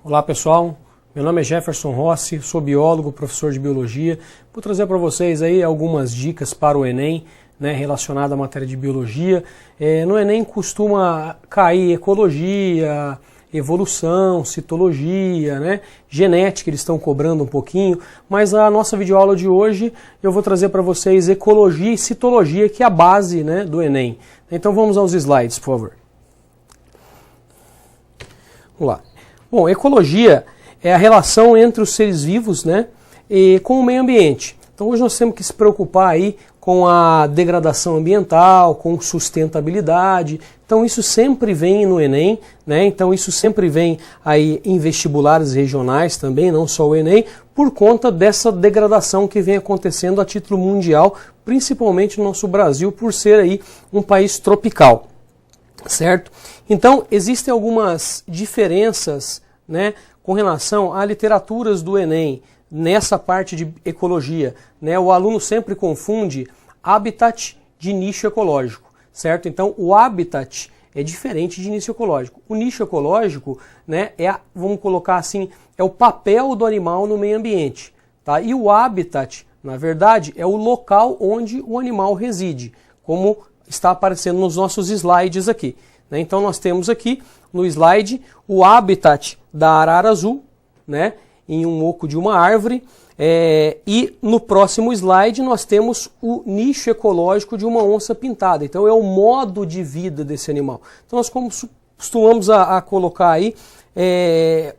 Olá pessoal, meu nome é Jefferson Rossi, sou biólogo, professor de biologia. Vou trazer para vocês aí algumas dicas para o Enem, relacionado à matéria de biologia. No Enem costuma cair ecologia, evolução, citologia, genética, eles estão cobrando um pouquinho, mas a nossa videoaula de hoje eu vou trazer para vocês ecologia e citologia, que é a base do Enem. Então vamos aos slides, por favor. Vamos lá. Bom, ecologia é a relação entre os seres vivos e com o meio ambiente. Então hoje nós temos que se preocupar aí com a degradação ambiental, com sustentabilidade. Então isso sempre vem no Enem, Então isso sempre vem aí em vestibulares regionais também, não só o Enem, por conta dessa degradação que vem acontecendo a título mundial, principalmente no nosso Brasil, por ser aí um país tropical, certo? Então existem algumas diferenças com relação a literaturas do Enem, nessa parte de ecologia. O aluno sempre confunde habitat de nicho ecológico, certo? Então o habitat é diferente de nicho ecológico. O nicho ecológico vamos colocar assim, é o papel do animal no meio ambiente. Tá? E o habitat, na verdade, é o local onde o animal reside, como está aparecendo nos nossos slides aqui. Então nós temos aqui no slide o habitat da arara azul, em um oco de uma árvore, e no próximo slide nós temos o nicho ecológico de uma onça pintada. Então é o modo de vida desse animal. Então nós costumamos a colocar aí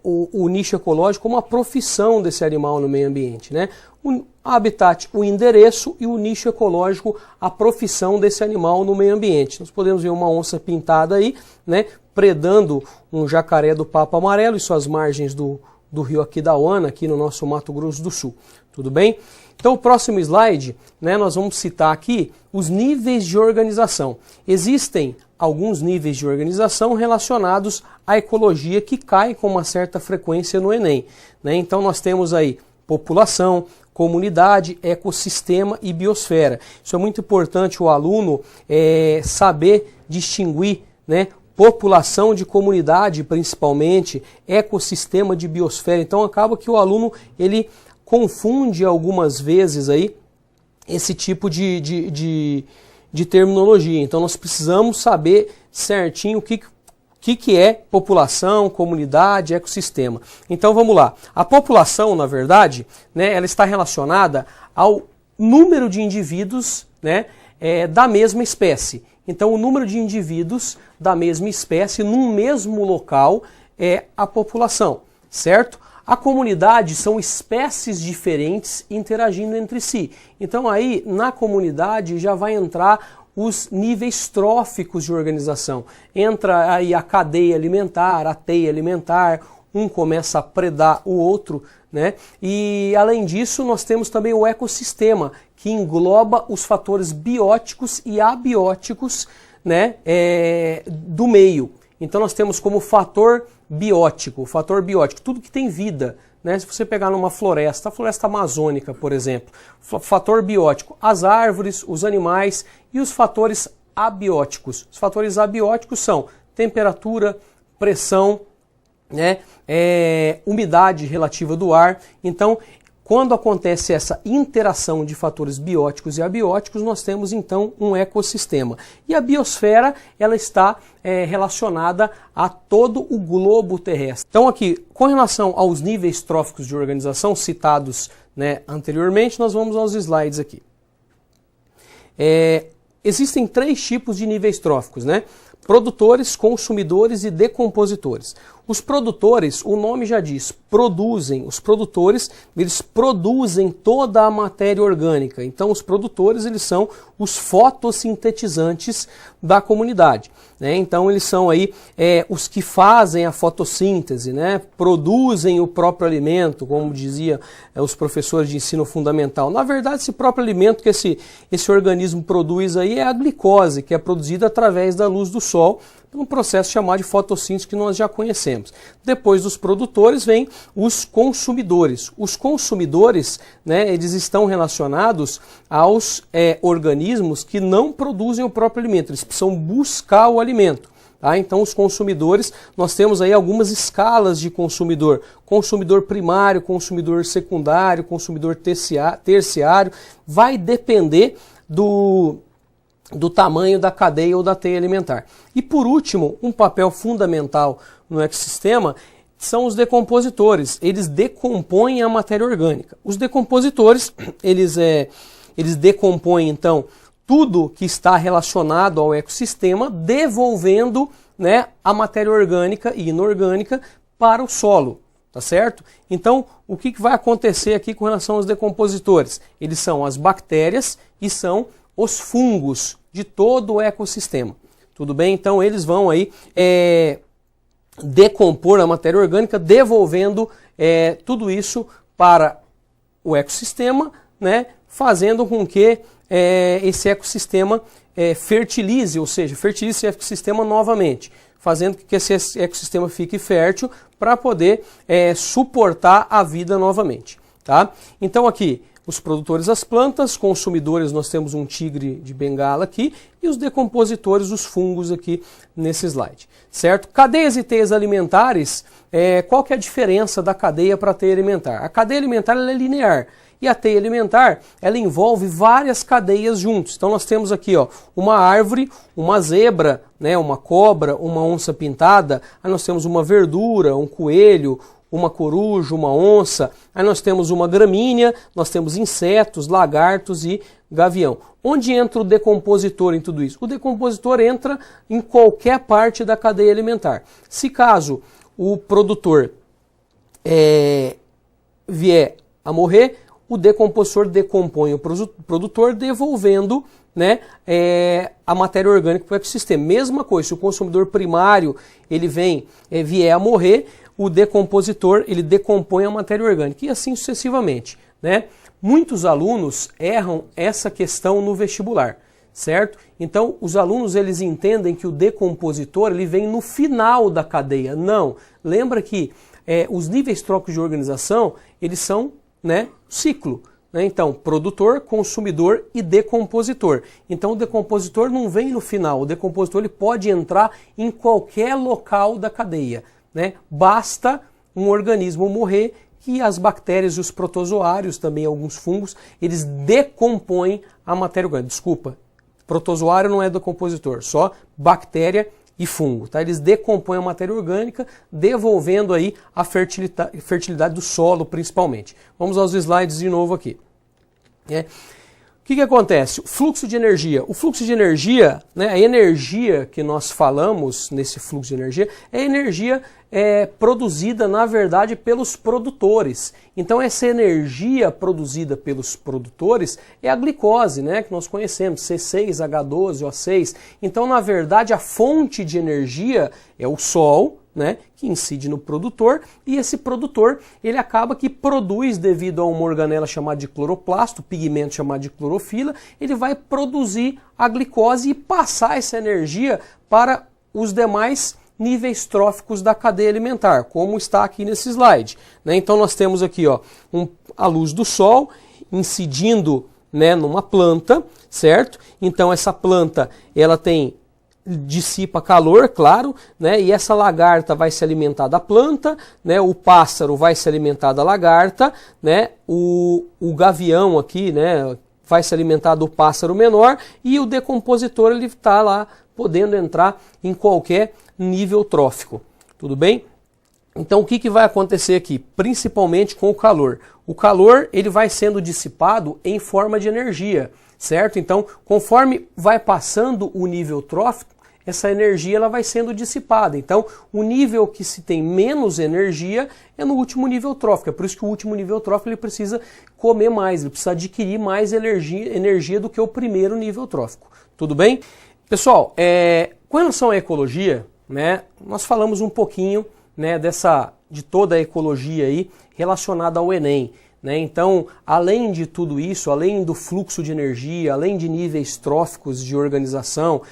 o nicho ecológico como a profissão desse animal no meio ambiente. O habitat, o endereço, e o nicho ecológico, a profissão desse animal no meio ambiente. Nós podemos ver uma onça pintada aí, predando um jacaré do papo amarelo e suas margens do rio Aquidauana, aqui no nosso Mato Grosso do Sul. Tudo bem? Então o próximo slide, nós vamos citar aqui os níveis de organização. Existem alguns níveis de organização relacionados à ecologia que caem com uma certa frequência no Enem. Então nós temos aí população, comunidade, ecossistema e biosfera. Isso é muito importante o aluno saber distinguir, população de comunidade principalmente, ecossistema de biosfera. Então acaba que o aluno ele confunde algumas vezes aí esse tipo de terminologia. Então nós precisamos saber certinho o que é população, comunidade, ecossistema. Então vamos lá. A população, na verdade, ela está relacionada ao número de indivíduos da mesma espécie. Então o número de indivíduos da mesma espécie num mesmo local é a população, certo? A comunidade são espécies diferentes interagindo entre si. Então aí na comunidade já vai entrar os níveis tróficos de organização. Entra aí a cadeia alimentar, a teia alimentar, um começa a predar o outro, E além disso nós temos também o ecossistema, que engloba os fatores bióticos e abióticos do meio. Então nós temos como fator biótico, tudo que tem vida. Se você pegar numa floresta, a floresta amazônica, por exemplo, fator biótico, as árvores, os animais e os fatores abióticos. Os fatores abióticos são temperatura, pressão, umidade relativa do ar. Então, quando acontece essa interação de fatores bióticos e abióticos, nós temos então um ecossistema. E a biosfera, ela está relacionada a todo o globo terrestre. Então aqui, com relação aos níveis tróficos de organização citados anteriormente, nós vamos aos slides aqui. Existem 3 tipos de níveis tróficos, Produtores, consumidores e decompositores. Os produtores, o nome já diz, produzem. Os produtores, eles produzem toda a matéria orgânica. Então os produtores, eles são os fotossintetizantes da comunidade. Então eles são aí os que fazem a fotossíntese, produzem o próprio alimento, como dizia os professores de ensino fundamental. Na verdade, esse próprio alimento que esse organismo produz aí é a glicose, que é produzida através da luz do sol, um processo chamado de fotossíntese que nós já conhecemos. Depois dos produtores vem os consumidores. Os consumidores, eles estão relacionados aos organismos que não produzem o próprio alimento, eles precisam buscar o alimento. Tá? Então os consumidores, nós temos aí algumas escalas de consumidor. Consumidor primário, consumidor secundário, consumidor terciário. Vai depender do tamanho da cadeia ou da teia alimentar. E por último, um papel fundamental no ecossistema são os decompositores. Eles decompõem a matéria orgânica. Os decompositores, eles decompõem então tudo que está relacionado ao ecossistema, devolvendo, né, a matéria orgânica e inorgânica para o solo, tá certo? Então, o que vai acontecer aqui com relação aos decompositores? Eles são as bactérias e são os fungos de todo o ecossistema. Tudo bem? Então, eles vão aí decompor a matéria orgânica, devolvendo tudo isso para o ecossistema, né, fazendo com que esse ecossistema fertilize, ou seja, fertilize esse ecossistema novamente, fazendo com que esse ecossistema fique fértil para poder suportar a vida novamente. Tá? Então aqui, os produtores das plantas, consumidores, nós temos um tigre de bengala aqui, e os decompositores, os fungos aqui nesse slide. Certo? Cadeias e teias alimentares, qual que é a diferença da cadeia para a teia alimentar? A cadeia alimentar ela é linear. E a teia alimentar, ela envolve várias cadeias juntos. Então nós temos aqui, ó, uma árvore, uma zebra, né, uma cobra, uma onça pintada. Aí nós temos uma verdura, um coelho, uma coruja, uma onça. Aí nós temos uma gramínea, nós temos insetos, lagartos e gavião. Onde entra o decompositor em tudo isso? O decompositor entra em qualquer parte da cadeia alimentar. Se caso o produtor vier a morrer, o decompositor decompõe o produtor, devolvendo, né, a matéria orgânica para o ecossistema. Mesma coisa, se o consumidor primário ele vier a morrer, o decompositor ele decompõe a matéria orgânica e assim sucessivamente. Né? Muitos alunos erram essa questão no vestibular, certo? Então os alunos eles entendem que o decompositor ele vem no final da cadeia. Não, lembra que os níveis tróficos de organização eles são, né, ciclo. Né? Então, produtor, consumidor e decompositor. Então, o decompositor não vem no final. O decompositor ele pode entrar em qualquer local da cadeia. Né? Basta um organismo morrer que as bactérias e os protozoários, também alguns fungos, eles decompõem a matéria orgânica. Desculpa, protozoário não é decompositor, só bactéria e fungo, tá? Eles decompõem a matéria orgânica, devolvendo aí a fertilidade do solo, principalmente. Vamos aos slides de novo aqui. O que acontece? O fluxo de energia. O fluxo de energia, né, a energia que nós falamos nesse fluxo de energia, é energia produzida, na verdade, pelos produtores. Então, essa energia produzida pelos produtores é a glicose, né, que nós conhecemos, C6H12O6. Então, na verdade, a fonte de energia é o Sol, né, que incide no produtor, e esse produtor ele acaba que produz, devido a uma organela chamada de cloroplasto, pigmento chamado de clorofila, ele vai produzir a glicose e passar essa energia para os demais níveis tróficos da cadeia alimentar, como está aqui nesse slide. Né? Então nós temos aqui, ó, a luz do sol incidindo, né, numa planta, certo? Então essa planta ela dissipa calor, claro, né? E essa lagarta vai se alimentar da planta, né? O pássaro vai se alimentar da lagarta, né? O gavião aqui, né, vai se alimentar do pássaro menor, e o decompositor ele está lá podendo entrar em qualquer nível trófico. Tudo bem? Então o que vai acontecer aqui? Principalmente com o calor. O calor ele vai sendo dissipado em forma de energia, certo? Então, conforme vai passando o nível trófico, essa energia ela vai sendo dissipada. Então, o nível que se tem menos energia é no último nível trófico. É por isso que o último nível trófico ele precisa comer mais, ele precisa adquirir mais energia do que o primeiro nível trófico. Tudo bem? Pessoal, com relação à ecologia, né, nós falamos um pouquinho, né, de toda a ecologia aí relacionada ao Enem. Né? Então, além de tudo isso, além do fluxo de energia, além de níveis tróficos de organização,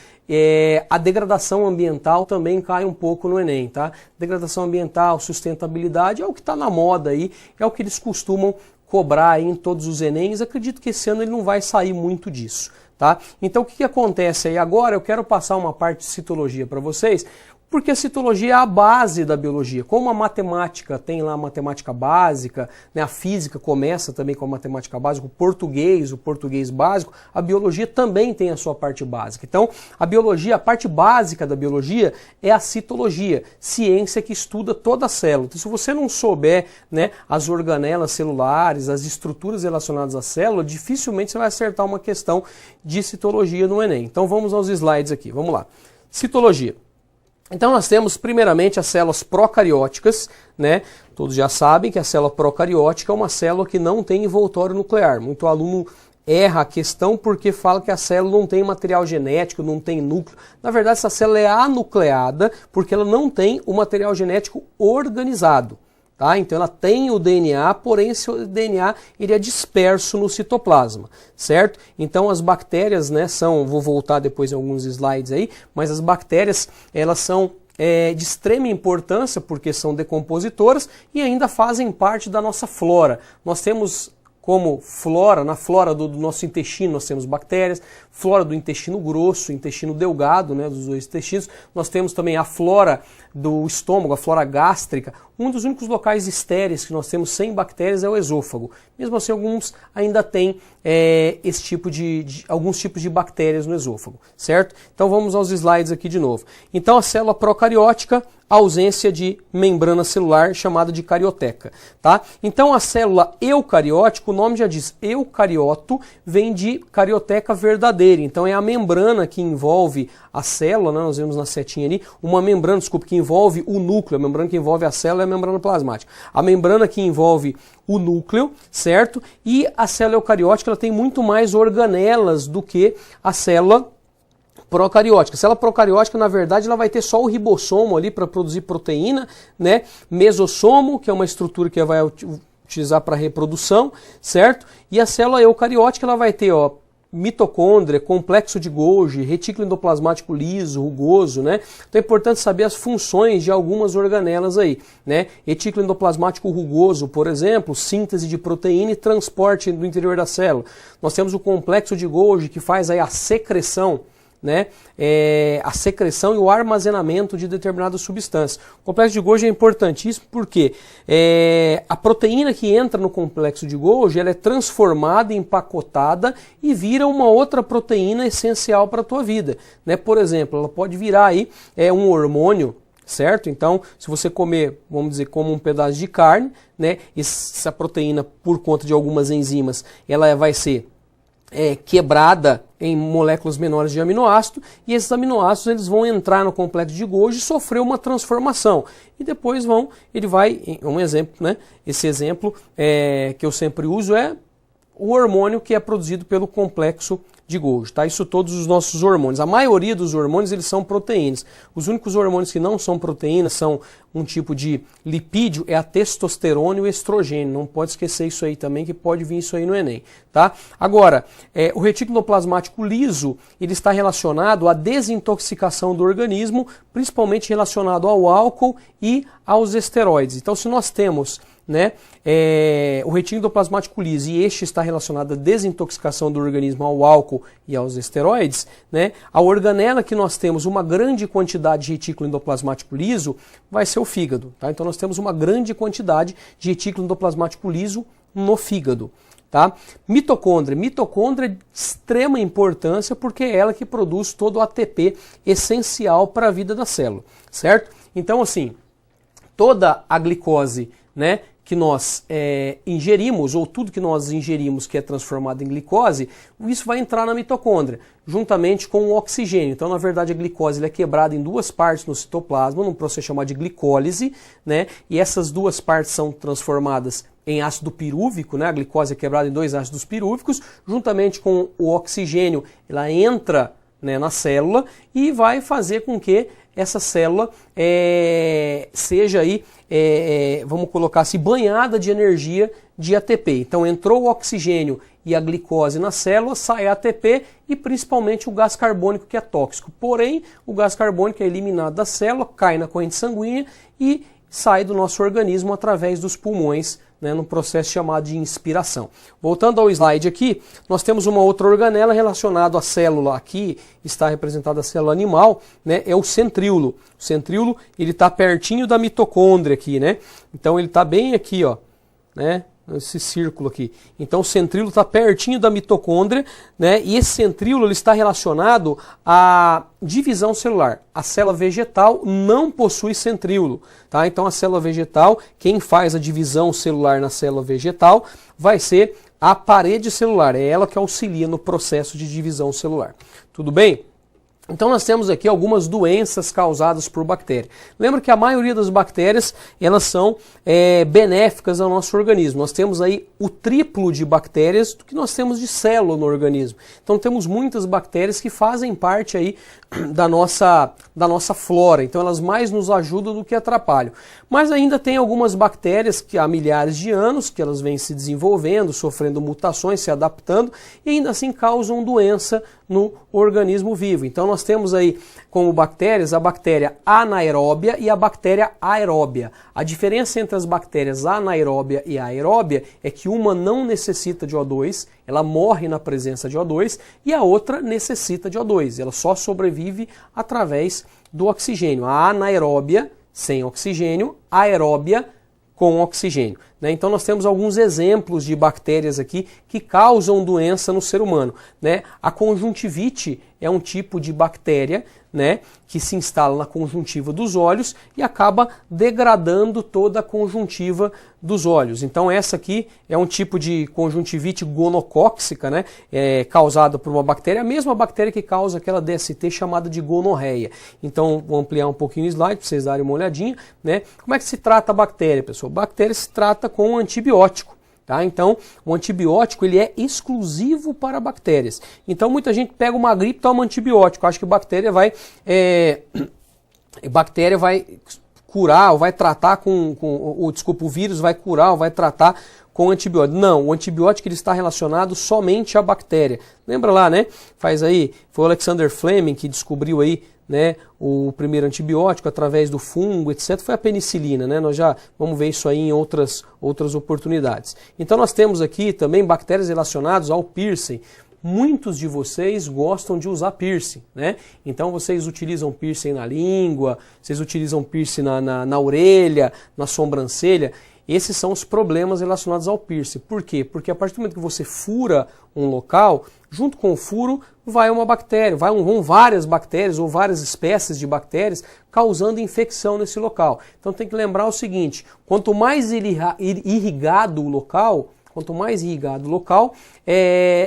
a degradação ambiental também cai um pouco no Enem. Tá? Degradação ambiental, sustentabilidade é o que está na moda aí, é o que eles costumam cobrar aí em todos os Enems, acredito que esse ano ele não vai sair muito disso, tá? Então o que acontece aí agora? Eu quero passar uma parte de citologia para vocês, porque a citologia é a base da biologia. Como a matemática tem lá a matemática básica, né, a física começa também com a matemática básica, o português básico, a biologia também tem a sua parte básica. Então, a biologia, a parte básica da biologia é a citologia, ciência que estuda toda a célula. Então, se você não souber, né, as organelas celulares, as estruturas relacionadas à célula, dificilmente você vai acertar uma questão de citologia no Enem. Então, vamos aos slides aqui. Vamos lá. Citologia. Então nós temos primeiramente as células procarióticas, né? Todos já sabem que a célula procariótica é uma célula que não tem envoltório nuclear. Muito aluno erra a questão porque fala que a célula não tem material genético, não tem núcleo. Na verdade, essa célula é anucleada porque ela não tem o material genético organizado. Tá? Então ela tem o DNA, porém esse DNA ele é disperso no citoplasma, certo? Então as bactérias, né, vou voltar depois em alguns slides aí, mas as bactérias elas são de extrema importância porque são decompositoras e ainda fazem parte da nossa flora. Nós temos como flora, na flora do nosso intestino nós temos bactérias, flora do intestino grosso, intestino delgado, né, dos dois intestinos, nós temos também a flora do estômago, a flora gástrica. Um dos únicos locais estéreis que nós temos sem bactérias é o esôfago. Mesmo assim, alguns ainda têm alguns tipos de bactérias no esôfago, certo? Então vamos aos slides aqui de novo. Então a célula procariótica, ausência de membrana celular chamada de carioteca, tá? Então a célula eucariótica, o nome já diz, eucarioto vem de carioteca verdadeira, então é a membrana que envolve a célula, né? Nós vemos na setinha ali, uma membrana, desculpe, que envolve o núcleo, a membrana que envolve a célula é a membrana plasmática. A membrana que envolve o núcleo, certo? E a célula eucariótica ela tem muito mais organelas do que a célula procariótica. A célula procariótica, na verdade, ela vai ter só o ribossomo ali para produzir proteína, né? Mesossomo, que é uma estrutura que vai utilizar para reprodução, certo? E a célula eucariótica, ela vai ter, ó, mitocôndria, complexo de Golgi, retículo endoplasmático liso, rugoso, né? Então é importante saber as funções de algumas organelas aí, né? Retículo endoplasmático rugoso, por exemplo, síntese de proteína e transporte do interior da célula. Nós temos o complexo de Golgi, que faz aí a secreção, né? A secreção e o armazenamento de determinadas substâncias. O complexo de Golgi é importantíssimo porque a proteína que entra no complexo de Golgi ela é transformada, empacotada e vira uma outra proteína essencial para a tua vida, né? Por exemplo, ela pode virar aí um hormônio, certo? Então, se você comer, vamos dizer, como um pedaço de carne, né? Essa proteína, por conta de algumas enzimas, ela vai ser quebrada em moléculas menores de aminoácido, e esses aminoácidos eles vão entrar no complexo de Golgi e sofrer uma transformação. E depois ele vai, um exemplo, né? Esse exemplo que eu sempre uso é o hormônio que é produzido pelo complexo de Golgi, tá? Isso todos os nossos hormônios. A maioria dos hormônios eles são proteínas. Os únicos hormônios que não são proteínas são um tipo de lipídio, é a testosterona e o estrogênio. Não pode esquecer isso aí também, que pode vir isso aí no Enem, tá? Agora, o retículo endoplasmático liso, ele está relacionado à desintoxicação do organismo, principalmente relacionado ao álcool e aos esteroides. Então, se nós temos, né, o retículo endoplasmático liso e este está relacionado à desintoxicação do organismo ao álcool e aos esteroides, né, a organela que nós temos uma grande quantidade de retículo endoplasmático liso vai ser o fígado, tá? Então nós temos uma grande quantidade de retículo endoplasmático liso no fígado, tá? Mitocôndria é de extrema importância porque é ela que produz todo o ATP essencial para a vida da célula, certo? Então assim, toda a glicose, né, que nós ingerimos, ou tudo que nós ingerimos que é transformado em glicose, isso vai entrar na mitocôndria, juntamente com o oxigênio. Então, na verdade, a glicose ela é quebrada em duas partes no citoplasma, num processo chamado de glicólise, né? E essas duas partes são transformadas em ácido pirúvico, né? A glicose é quebrada em dois ácidos pirúvicos, juntamente com o oxigênio, ela entra, né, na célula e vai fazer com que essa célula seja aí, vamos colocar assim, banhada de energia de ATP. Então entrou o oxigênio e a glicose na célula, sai ATP e principalmente o gás carbônico que é tóxico. Porém, o gás carbônico é eliminado da célula, cai na corrente sanguínea e sai do nosso organismo através dos pulmões né, num processo chamado de inspiração. Voltando ao slide aqui, nós temos uma outra organela relacionada à célula. Aqui está representada a célula animal, né, é o centríolo. O centríolo, ele está pertinho da mitocôndria aqui, né? Então ele está bem aqui, ó, né? Esse círculo aqui. Então o centríolo está pertinho da mitocôndria, né? E esse centríolo ele está relacionado à divisão celular. A célula vegetal não possui centríolo, tá? Então a célula vegetal, quem faz a divisão celular na célula vegetal vai ser a parede celular, é ela que auxilia no processo de divisão celular. Tudo bem? Então nós temos aqui algumas doenças causadas por bactéria. Lembra que a maioria das bactérias elas são benéficas ao nosso organismo. Nós temos aí o triplo de bactérias do que nós temos de célula no organismo. Então temos muitas bactérias que fazem parte aí da nossa flora. Então elas mais nos ajudam do que atrapalham. Mas ainda tem algumas bactérias que há milhares de anos que elas vêm se desenvolvendo, sofrendo mutações, se adaptando e ainda assim causam doença no organismo vivo. Então nós temos aí como bactérias a bactéria anaeróbia e a bactéria aeróbia. A diferença entre as bactérias anaeróbia e aeróbia é que uma não necessita de O2, ela morre na presença de O2, e a outra necessita de O2, ela só sobrevive através do oxigênio. A anaeróbia sem oxigênio, aeróbia com oxigênio, né? Então nós temos alguns exemplos de bactérias aqui que causam doença no ser humano, né? A conjuntivite é um tipo de bactéria, né, que se instala na conjuntiva dos olhos e acaba degradando toda a conjuntiva dos olhos. Então essa aqui é um tipo de conjuntivite gonocóxica, né, causada por uma bactéria, a mesma bactéria que causa aquela DST chamada de gonorreia. Então vou ampliar um pouquinho o slide para vocês darem uma olhadinha, né? Como é que se trata a bactéria, pessoal? A bactéria se trata com um antibiótico. Tá? Então, o antibiótico ele é exclusivo para bactérias. Então, muita gente pega uma gripe e toma antibiótico. Acha que a bactéria vai curar, ou vai tratar o vírus vai curar, ou vai tratar com antibiótico. Não, o antibiótico ele está relacionado somente à bactéria. Lembra lá, né? Foi o Alexander Fleming que descobriu aí, né, o primeiro antibiótico através do fungo, etc. Foi a penicilina, né? Nós já vamos ver isso aí em outras oportunidades. Então nós temos aqui também bactérias relacionadas ao piercing. Muitos de vocês gostam de usar piercing, né? Então vocês utilizam piercing na língua, vocês utilizam piercing na orelha, na sobrancelha. Esses são os problemas relacionados ao piercing. Por quê? Porque a partir do momento que você fura um local, junto com o furo vai uma bactéria, vão várias bactérias ou várias espécies de bactérias causando infecção nesse local. Então tem que lembrar o seguinte, quanto mais irrigado o local,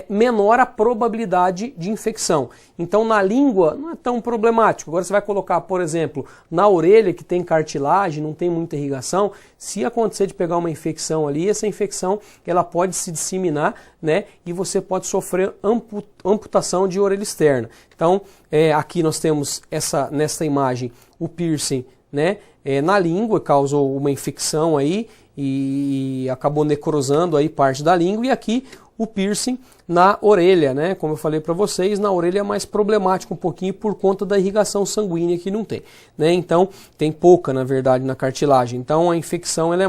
menor a probabilidade de infecção. Então na língua não é tão problemático. Agora você vai colocar, por exemplo, na orelha que tem cartilagem, não tem muita irrigação, se acontecer de pegar uma infecção ali, essa infecção ela pode se disseminar, né, e você pode sofrer amputação de orelha externa. Então aqui nós temos nessa imagem o piercing, né, na língua, causou uma infecção aí, e acabou necrosando aí parte da língua, e aqui o piercing na orelha, né? Como eu falei para vocês, na orelha é mais problemático um pouquinho por conta da irrigação sanguínea que não tem, né? Então tem pouca, na verdade, na cartilagem. Então a infecção ela é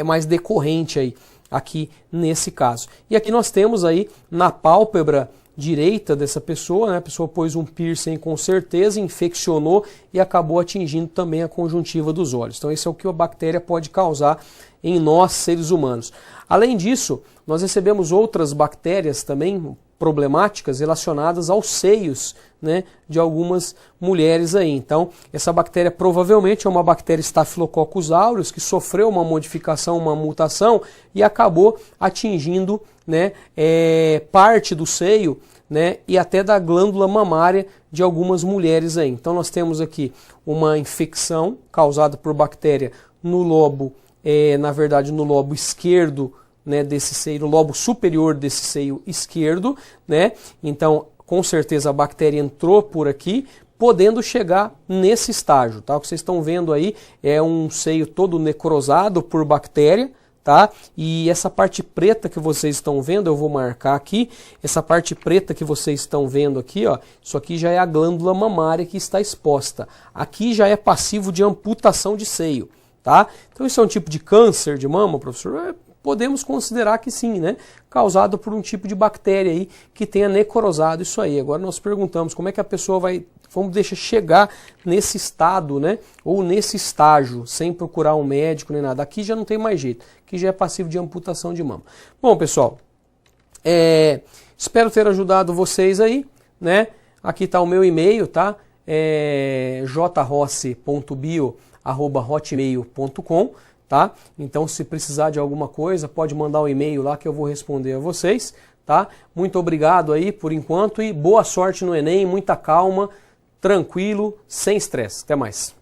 mais decorrente aí aqui nesse caso. E aqui nós temos aí na pálpebra direita dessa pessoa, né? A pessoa pôs um piercing com certeza, infeccionou e acabou atingindo também a conjuntiva dos olhos. Então esse é o que a bactéria pode causar em nós, seres humanos. Além disso, nós recebemos outras bactérias também problemáticas relacionadas aos seios, né, de algumas mulheres aí. Então, essa bactéria provavelmente é uma bactéria Staphylococcus aureus que sofreu uma modificação, uma mutação e acabou atingindo, né, parte do seio, né, e até da glândula mamária de algumas mulheres aí. Então, nós temos aqui uma infecção causada por bactéria no lobo, no lobo esquerdo, né, desse seio, no lobo superior desse seio esquerdo, né? Então, com certeza a bactéria entrou por aqui, podendo chegar nesse estágio, tá? O que vocês estão vendo aí é um seio todo necrosado por bactéria, tá? E essa parte preta que vocês estão vendo, eu vou marcar aqui, essa parte preta que vocês estão vendo aqui, ó, isso aqui já é a glândula mamária que está exposta. Aqui já é passivo de amputação de seio. tá? Então isso é um tipo de câncer de mama, professor? Podemos considerar que sim, né? Causado por um tipo de bactéria aí que tenha necrosado isso aí. Agora nós perguntamos como é que a pessoa vai, vamos deixar chegar nesse estado, né? Ou nesse estágio, sem procurar um médico nem nada. Aqui já não tem mais jeito, aqui já é passivo de amputação de mama. Bom, pessoal, espero ter ajudado vocês aí, né? Aqui está o meu e-mail, tá? jrossi.bio@hotmail.com, tá? Então, se precisar de alguma coisa, pode mandar um e-mail lá que eu vou responder a vocês, tá? Muito obrigado aí por enquanto e boa sorte no Enem, muita calma, tranquilo, sem estresse. Até mais.